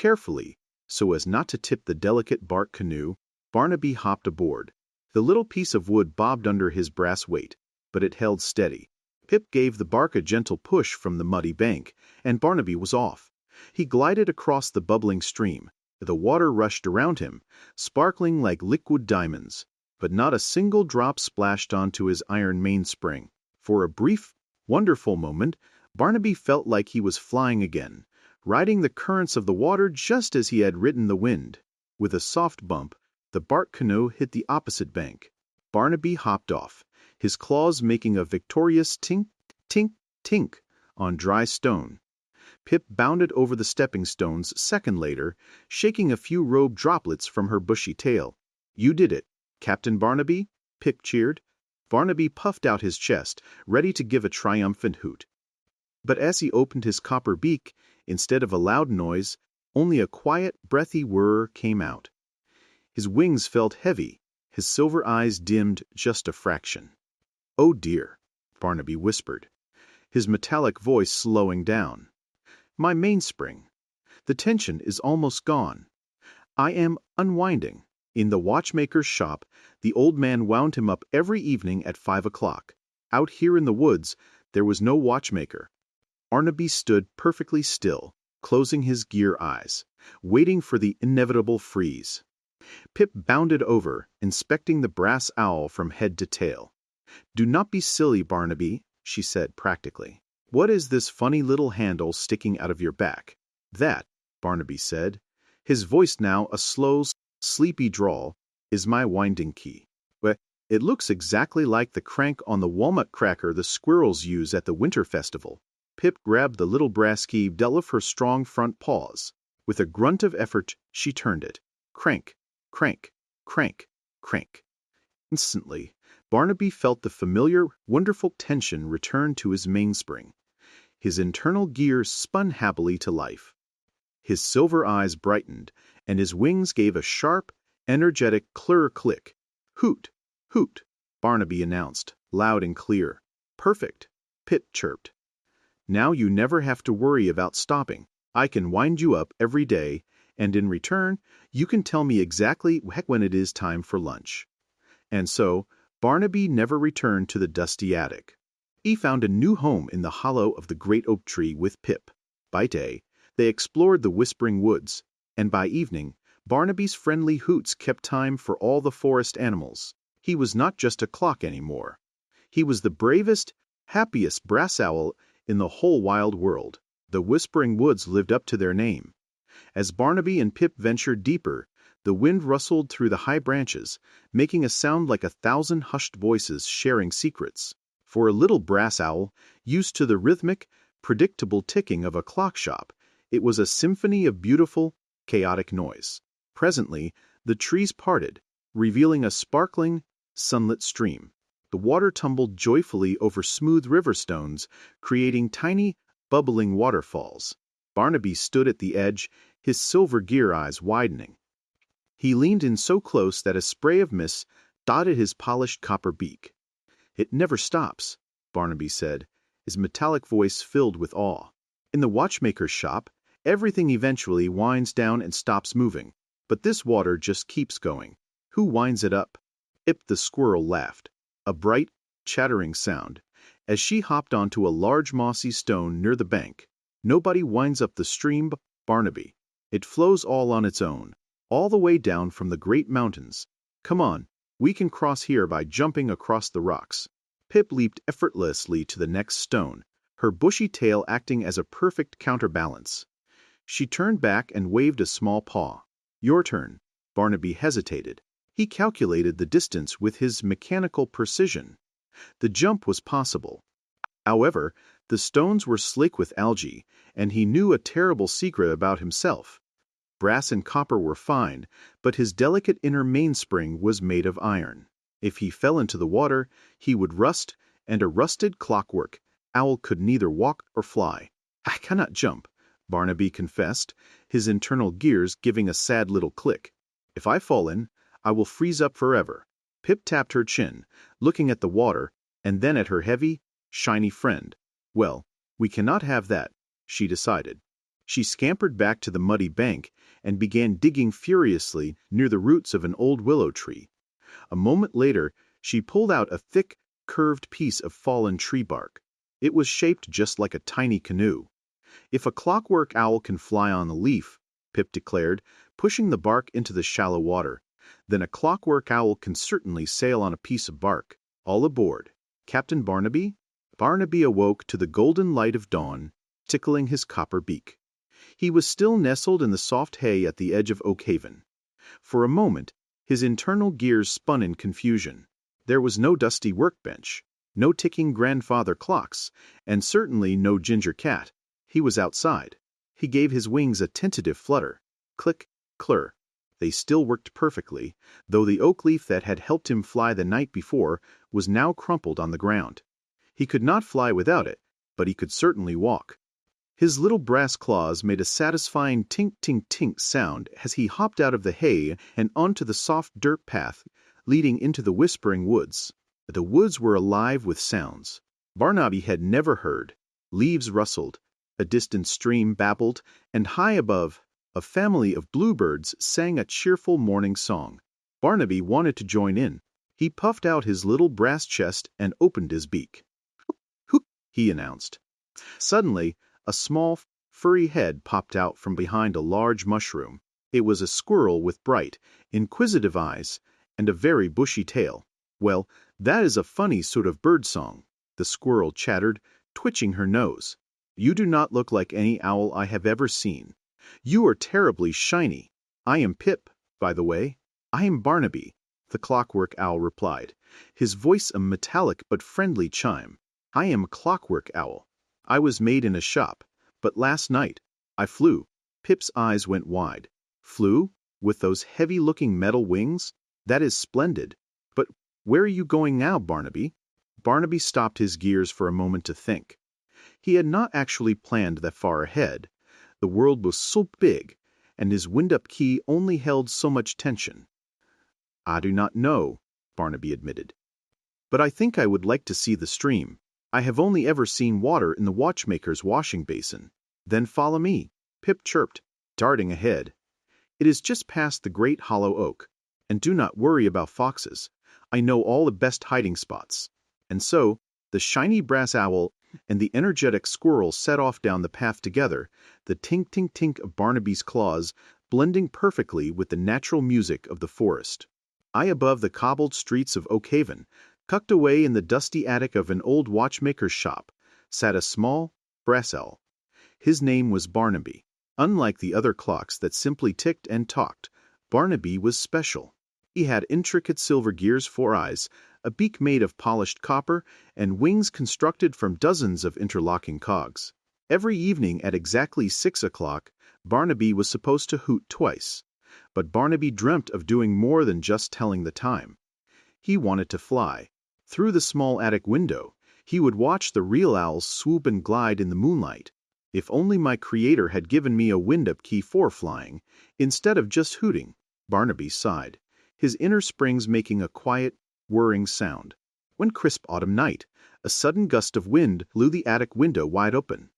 Carefully, so as not to tip the delicate bark canoe, Barnaby hopped aboard. The little piece of wood bobbed under his brass weight, but it held steady. Pip gave the bark a gentle push from the muddy bank, and Barnaby was off. He glided across the bubbling stream. The water rushed around him, sparkling like liquid diamonds, but not a single drop splashed onto his iron mainspring. For a brief, wonderful moment, Barnaby felt like he was flying again, riding the currents of the water just as he had ridden the wind. With a soft bump, the bark canoe hit the opposite bank. Barnaby hopped off, his claws making a victorious tink, tink, tink on dry stone. Pip bounded over the stepping stones a second later, shaking a few robe droplets from her bushy tail. "You did it, Captain Barnaby," Pip cheered. Barnaby puffed out his chest, ready to give a triumphant hoot. But as he opened his copper beak, instead of a loud noise, only a quiet, breathy whir came out. His wings felt heavy, his silver eyes dimmed just a fraction. "Oh dear," Barnaby whispered, his metallic voice slowing down. "My mainspring. The tension is almost gone. I am unwinding." In the watchmaker's shop, the old man wound him up every evening at 5 o'clock. Out here in the woods, there was no watchmaker. Barnaby stood perfectly still, closing his gear eyes, waiting for the inevitable freeze. Pip bounded over, inspecting the brass owl from head to tail. "Do not be silly, Barnaby," she said practically. "What is this funny little handle sticking out of your back?" "That," Barnaby said, his voice now a slow, sleepy drawl, "is my winding key. Well, it looks exactly like the crank on the walnut cracker the squirrels use at the winter festival." Pip grabbed the little brass key dull of her strong front paws. With a grunt of effort, she turned it. Crank, crank, crank, crank. Instantly, Barnaby felt the familiar, wonderful tension return to his mainspring. His internal gears spun happily to life. His silver eyes brightened, and his wings gave a sharp, energetic click. "Hoot, hoot," Barnaby announced, loud and clear. "Perfect," Pip chirped. "Now you never have to worry about stopping. I can wind you up every day, and in return, you can tell me exactly when it is time for lunch." And so, Barnaby never returned to the dusty attic. He found a new home in the hollow of the great oak tree with Pip. By day, they explored the whispering woods, and by evening, Barnaby's friendly hoots kept time for all the forest animals. He was not just a clock anymore. He was the bravest, happiest brass owl in the whole wild world. The whispering woods lived up to their name. As Barnaby and Pip ventured deeper, the wind rustled through the high branches, making a sound like 1,000 hushed voices sharing secrets. For a little brass owl, used to the rhythmic, predictable ticking of a clock shop, it was a symphony of beautiful, chaotic noise. Presently, the trees parted, revealing a sparkling, sunlit stream. The water tumbled joyfully over smooth river stones, creating tiny, bubbling waterfalls. Barnaby stood at the edge, his silver gear eyes widening. He leaned in so close that a spray of mist dotted his polished copper beak. "It never stops," Barnaby said, his metallic voice filled with awe. "In the watchmaker's shop, everything eventually winds down and stops moving, but this water just keeps going. Who winds it up?" Ip the squirrel laughed, a bright, chattering sound, as she hopped onto a large mossy stone near the bank. "Nobody winds up the stream, Barnaby. It flows all on its own, all the way down from the great mountains. Come on, we can cross here by jumping across the rocks." Pip leaped effortlessly to the next stone, her bushy tail acting as a perfect counterbalance. She turned back and waved a small paw. "Your turn." Barnaby hesitated. He calculated the distance with his mechanical precision. The jump was possible. However, the stones were slick with algae, and he knew a terrible secret about himself. Brass and copper were fine, but his delicate inner mainspring was made of iron. If he fell into the water, he would rust, and a rusted clockwork owl could neither walk or fly. "I cannot jump," Barnaby confessed, his internal gears giving a sad little click. "If I fall in, I will freeze up forever." Pip tapped her chin, looking at the water, and then at her heavy, shiny friend. "Well, we cannot have that," she decided. She scampered back to the muddy bank and began digging furiously near the roots of an old willow tree. A moment later, she pulled out a thick, curved piece of fallen tree bark. It was shaped just like a tiny canoe. "If a clockwork owl can fly on a leaf," Pip declared, pushing the bark into the shallow water, "then a clockwork owl can certainly sail on a piece of bark. All aboard. Captain Barnaby?" Barnaby awoke to the golden light of dawn, tickling his copper beak. He was still nestled in the soft hay at the edge of Oakhaven. For a moment, his internal gears spun in confusion. There was no dusty workbench, no ticking grandfather clocks, and certainly no ginger cat. He was outside. He gave his wings a tentative flutter. Click, klr. They still worked perfectly, though the oak leaf that had helped him fly the night before was now crumpled on the ground. He could not fly without it, but he could certainly walk. His little brass claws made a satisfying tink-tink-tink sound as he hopped out of the hay and onto the soft dirt path leading into the whispering woods. The woods were alive with sounds Barnaby had never heard. Leaves rustled, a distant stream babbled, and high above, a family of bluebirds sang a cheerful morning song. Barnaby wanted to join in. He puffed out his little brass chest and opened his beak. "Hoop," he announced. Suddenly, a small, furry head popped out from behind a large mushroom. It was a squirrel with bright, inquisitive eyes and a very bushy tail. "Well, that is a funny sort of bird song," the squirrel chattered, twitching her nose. "You do not look like any owl I have ever seen. You are terribly shiny. I am Pip, by the way." "I am Barnaby," the clockwork owl replied, his voice a metallic but friendly chime. "I am a clockwork owl. I was made in a shop, but last night I flew." Pip's eyes went wide. "Flew? With those heavy-looking metal wings? That is splendid. But where are you going now, Barnaby?" Barnaby stopped his gears for a moment to think. He had not actually planned that far ahead. The world was so big, and his wind-up key only held so much tension. "I do not know," Barnaby admitted. "But I think I would like to see the stream. I have only ever seen water in the watchmaker's washing basin." "Then follow me," Pip chirped, darting ahead. "It is just past the great hollow oak. And do not worry about foxes. I know all the best hiding spots." And so, the shiny brass owl and the energetic squirrel set off down the path together, the tink-tink-tink of Barnaby's claws blending perfectly with the natural music of the forest. High above the cobbled streets of Oakhaven, tucked away in the dusty attic of an old watchmaker's shop, sat a small brass owl. His name was Barnaby. Unlike the other clocks that simply ticked and talked, Barnaby was special. He had intricate silver gears for eyes, a beak made of polished copper, and wings constructed from dozens of interlocking cogs. Every evening at exactly 6 o'clock, Barnaby was supposed to hoot twice. But Barnaby dreamt of doing more than just telling the time. He wanted to fly. Through the small attic window, he would watch the real owls swoop and glide in the moonlight. "If only my creator had given me a wind-up key for flying, instead of just hooting," Barnaby sighed, his inner springs making a quiet, whirring sound. One crisp autumn night, a sudden gust of wind blew the attic window wide open.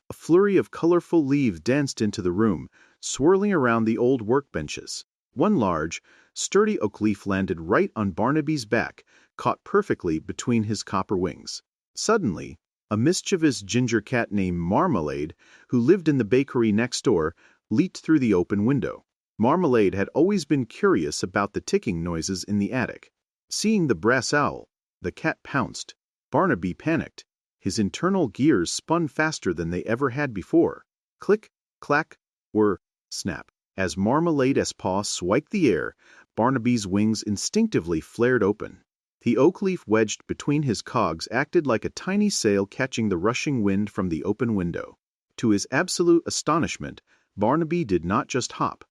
A flurry of colorful leaves danced into the room, swirling around the old workbenches. One large, sturdy oak leaf landed right on Barnaby's back, caught perfectly between his copper wings. Suddenly, a mischievous ginger cat named Marmalade, who lived in the bakery next door, leaped through the open window. Marmalade had always been curious about the ticking noises in the attic. Seeing the brass owl, the cat pounced. Barnaby panicked. His internal gears spun faster than they ever had before. Click, clack, whir, snap. As Marmalade's paw swiped the air, Barnaby's wings instinctively flared open. The oak leaf wedged between his cogs acted like a tiny sail catching the rushing wind from the open window. To his absolute astonishment, Barnaby did not just hop.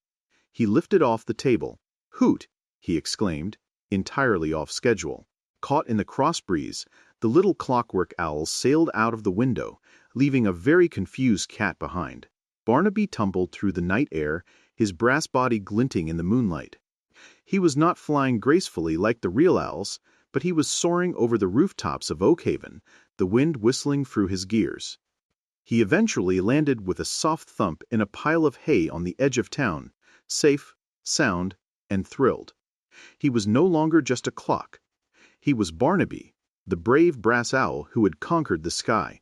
He lifted off the table. "Hoot!" he exclaimed, entirely off schedule. Caught in the cross breeze, the little clockwork owl sailed out of the window, leaving a very confused cat behind. Barnaby tumbled through the night air, his brass body glinting in the moonlight. He was not flying gracefully like the real owls, but he was soaring over the rooftops of Oakhaven, the wind whistling through his gears. He eventually landed with a soft thump in a pile of hay on the edge of town, safe, sound, and thrilled. He was no longer just a clock. He was Barnaby, the brave brass owl who had conquered the sky.